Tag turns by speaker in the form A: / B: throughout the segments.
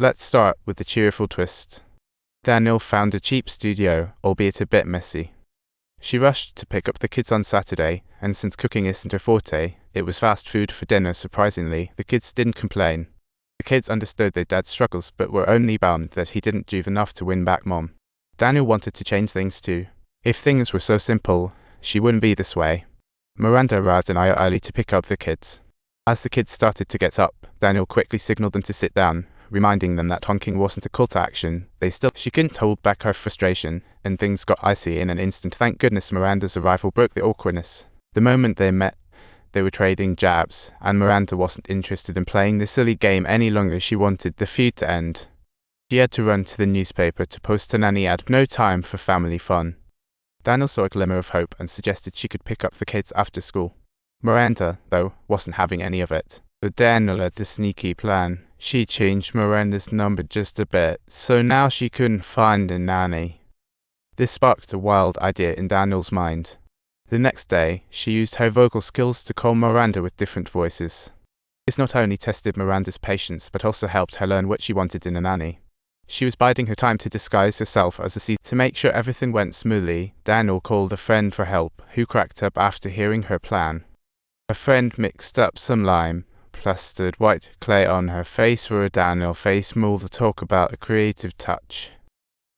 A: Let's start with the cheerful twist. Daniel found a cheap studio, albeit a bit messy. She rushed to pick up the kids on Saturday, and since cooking isn't her forte, it was fast food for dinner. Surprisingly, the kids didn't complain. The kids understood their dad's struggles but were only bummed that he didn't do enough to win back Mom. Daniel wanted to change things too. If things were so simple, she wouldn't be this way. Miranda arrived an hour early to pick up the kids. As the kids started to get up, Daniel quickly signaled them to sit down, reminding them that honking wasn't a call to action. She couldn't hold back her frustration, and things got icy in an instant. Thank goodness Miranda's arrival broke the awkwardness. The moment they met, they were trading jabs, and Miranda wasn't interested in playing the silly game any longer. She wanted the feud to end. She had to run to the newspaper to post a nanny ad. No time for family fun. Daniel saw a glimmer of hope and suggested she could pick up the kids after school. Miranda, though, wasn't having any of it. But Daniel had a sneaky plan. She changed Miranda's number just a bit, so now she couldn't find a nanny. This sparked a wild idea in Daniel's mind. The next day, she used her vocal skills to call Miranda with different voices. This not only tested Miranda's patience, but also helped her learn what she wanted in a nanny. She was biding her time to disguise herself as a seat. To make sure everything went smoothly, Daniel called a friend for help, who cracked up after hearing her plan. Her friend mixed up some lime, plastered white clay on her face for a Daniel face mold to talk about a creative touch.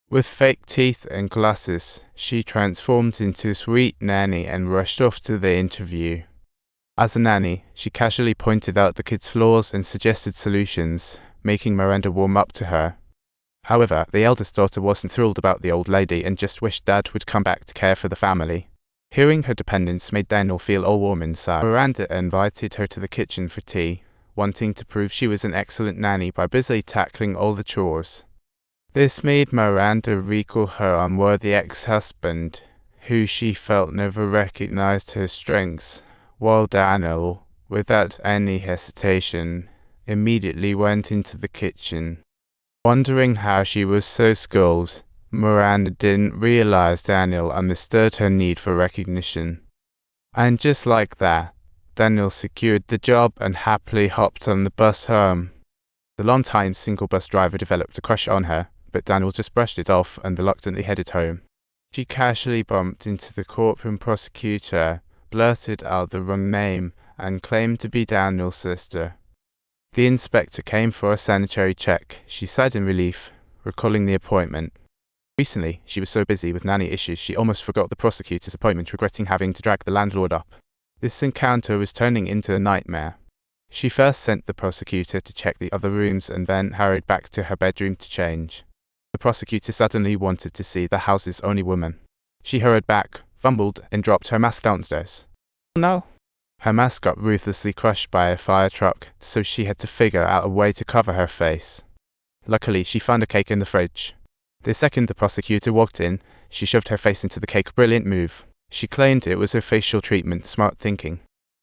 A: With fake teeth and glasses, she transformed into a sweet nanny and rushed off to the interview. As a nanny, she casually pointed out the kids' flaws and suggested solutions, making Miranda warm up to her. However, the eldest daughter wasn't thrilled about the old lady and just wished Dad would come back to care for the family. Hearing her dependence made Daniel feel all warm inside. Miranda invited her to the kitchen for tea, wanting to prove she was an excellent nanny by busily tackling all the chores. This made Miranda recall her unworthy ex-husband, who she felt never recognized her strengths, while Daniel, without any hesitation, immediately went into the kitchen. Wondering how she was so skilled, Miranda didn't realize Daniel understood her need for recognition. And just like that, Daniel secured the job and happily hopped on the bus home. The long-time single bus driver developed a crush on her, but Daniel just brushed it off and reluctantly headed home. She casually bumped into the courtroom prosecutor, blurted out the wrong name, and claimed to be Daniel's sister. The inspector came for a sanitary check. She sighed in relief, recalling the appointment. Recently, she was so busy with nanny issues she almost forgot the prosecutor's appointment, regretting having to drag the landlord up. This encounter was turning into a nightmare. She first sent the prosecutor to check the other rooms and then hurried back to her bedroom to change. The prosecutor suddenly wanted to see the house's only woman. She hurried back, fumbled, and dropped her mask downstairs. No. Her mask got ruthlessly crushed by a fire truck, so she had to figure out a way to cover her face. Luckily, she found a cake in the fridge. The second the prosecutor walked in, she shoved her face into the cake. Brilliant move. She claimed it was her facial treatment. Smart thinking.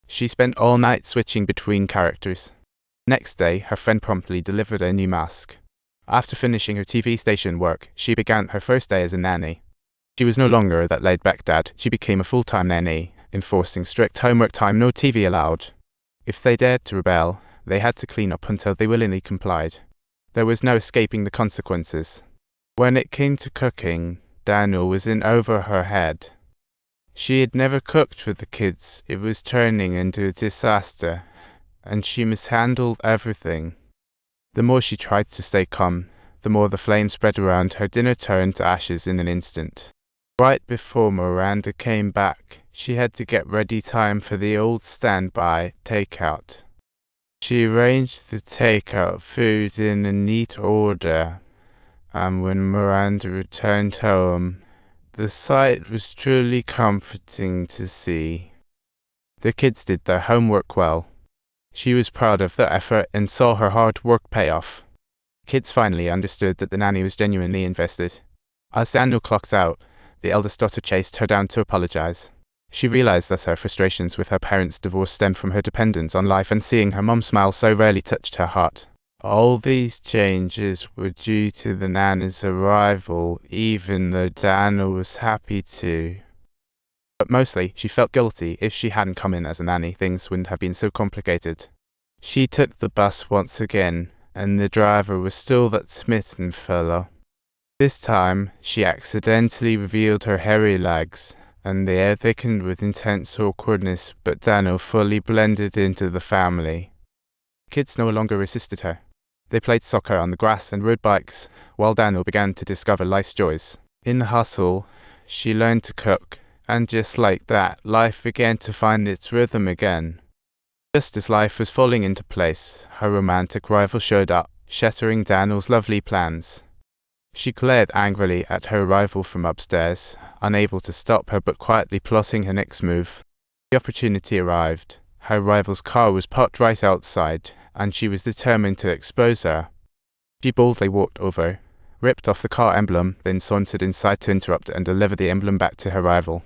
A: She spent all night switching between characters. Next day, her friend promptly delivered a new mask. After finishing her TV station work, she began her first day as a nanny. She was no longer that laid-back dad. She became a full-time nanny, enforcing strict homework time, no TV allowed. If they dared to rebel, they had to clean up until they willingly complied. There was no escaping the consequences. When it came to cooking, Daniel was in over her head. She had never cooked for the kids. It was turning into a disaster, and she mishandled everything. The more she tried to stay calm, the more the flame spread around. Her dinner turned to ashes in an instant. Right before Miranda came back, she had to get ready time for the old standby takeout. She arranged the takeout food in a neat order, and when Miranda returned home, the sight was truly comforting to see. The kids did their homework well. She was proud of their effort and saw her hard work pay off. Kids finally understood that the nanny was genuinely invested. As Daniel clocked out, the eldest daughter chased her down to apologize. She realized that her frustrations with her parents' divorce stemmed from her dependence on life, and seeing her mom smile so rarely touched her heart. All these changes were due to the nanny's arrival, even though Daniel was happy to. But mostly, she felt guilty. If she hadn't come in as a nanny, things wouldn't have been so complicated. She took the bus once again, and the driver was still that smitten fellow. This time, she accidentally revealed her hairy legs, and the air thickened with intense awkwardness, but Daniel fully blended into the family. Kids no longer resisted her. They played soccer on the grass and rode bikes, while Daniel began to discover life's joys. In the hustle, she learned to cook, and just like that, life began to find its rhythm again. Just as life was falling into place, her romantic rival showed up, shattering Daniel's lovely plans. She glared angrily at her rival from upstairs, unable to stop her but quietly plotting her next move. The opportunity arrived. Her rival's car was parked right outside, and she was determined to expose her. She boldly walked over, ripped off the car emblem, then sauntered inside to interrupt and deliver the emblem back to her rival.